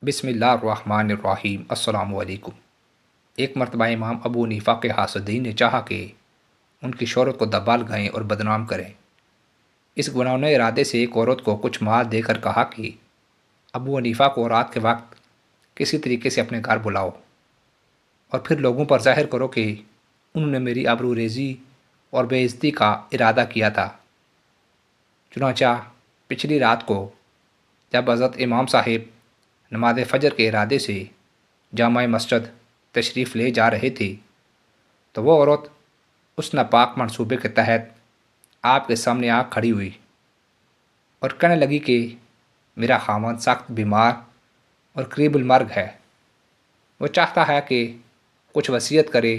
بسم اللہ الرحمن الرحیم۔ السلام علیکم۔ ایک مرتبہ امام ابو حنیفہ کے حاسدین نے چاہا کہ ان کی شہرت کو دبا لگائیں اور بدنام کریں۔ اس گناہگار ارادے سے ایک عورت کو کچھ مال دے کر کہا کہ ابو حنیفہ کو رات کے وقت کسی طریقے سے اپنے گھر بلاؤ اور پھر لوگوں پر ظاہر کرو کہ انہوں نے میری آبرو ریزی اور بے عزتی کا ارادہ کیا تھا۔ چنانچہ پچھلی رات کو جب حضرت امام صاحب نماز فجر کے ارادے سے جامع مسجد تشریف لے جا رہے تھے تو وہ عورت اس ناپاک منصوبے کے تحت آپ کے سامنے آ کھڑی ہوئی اور کہنے لگی کہ میرا خاوند سخت بیمار اور قریب المرگ ہے۔ وہ چاہتا ہے کہ کچھ وصیت کرے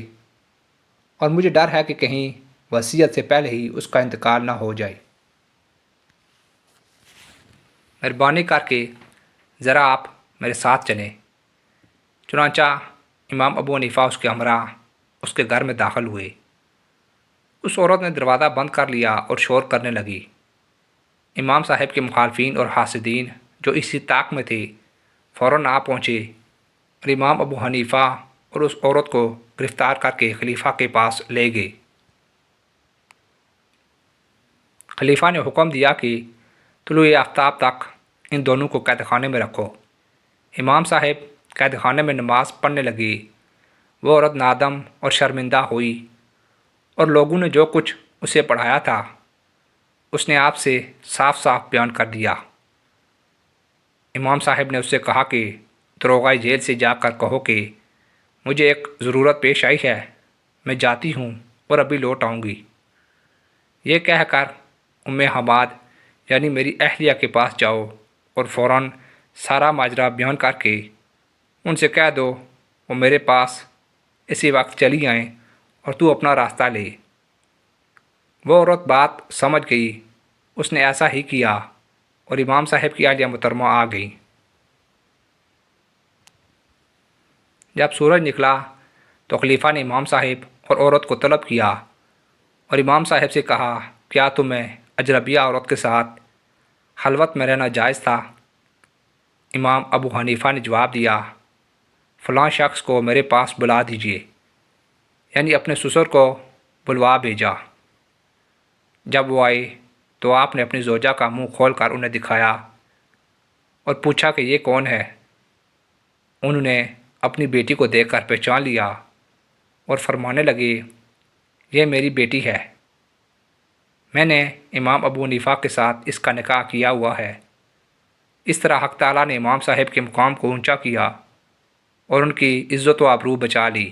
اور مجھے ڈر ہے کہ کہیں وصیت سے پہلے ہی اس کا انتقال نہ ہو جائے۔ مہربانی کر کے ذرا آپ میرے ساتھ چلیں۔ چنانچہ امام ابو حنیفہ اس کے ہمراہ اس کے گھر میں داخل ہوئے۔ اس عورت نے دروازہ بند کر لیا اور شور کرنے لگی۔ امام صاحب کے مخالفین اور حاسدین جو اسی طاق میں تھے فوراً آ پہنچے اور امام ابو حنیفہ اور اس عورت کو گرفتار کر کے خلیفہ کے پاس لے گئے۔ خلیفہ نے حکم دیا کہ طلوع آفتاب تک ان دونوں کو قید خانے میں رکھو۔ امام صاحب قید خانے میں نماز پڑھنے لگے۔ وہ عورت نادم اور شرمندہ ہوئی اور لوگوں نے جو کچھ اسے پڑھایا تھا اس نے آپ سے صاف صاف بیان کر دیا۔ امام صاحب نے اس سے کہا کہ داروغہ جیل سے جا کر کہو کہ مجھے ایک ضرورت پیش آئی ہے، میں جاتی ہوں اور ابھی لوٹ آؤں گی۔ یہ کہہ کر ام حماد یعنی میری اہلیہ کے پاس جاؤ اور فوراً سارا ماجرا بیان کر کے ان سے کہہ دو وہ میرے پاس اسی وقت چلی آئیں اور تو اپنا راستہ لے۔ وہ عورت بات سمجھ گئی، اس نے ایسا ہی کیا اور امام صاحب کی اہلیہ محترمہ آ گئی۔ جب سورج نکلا تو خلیفہ نے امام صاحب اور عورت کو طلب کیا اور امام صاحب سے کہا کیا تمہیں اجنبیہ عورت کے ساتھ خلوت میں رہنا جائز تھا؟ امام ابو حنیفہ نے جواب دیا فلاں شخص کو میرے پاس بلا دیجیے، یعنی اپنے سسر کو بلوا بھیجا۔ جب وہ آئے تو آپ نے اپنی زوجہ کا منہ کھول کر انہیں دکھایا اور پوچھا کہ یہ کون ہے؟ انہوں نے اپنی بیٹی کو دیکھ کر پہچان لیا اور فرمانے لگے یہ میری بیٹی ہے، میں نے امام ابو حنیفہ کے ساتھ اس کا نکاح کیا ہوا ہے۔ اس طرح حق تعالیٰ نے امام صاحب کے مقام کو اونچا کیا اور ان کی عزت و آبرو بچا لی۔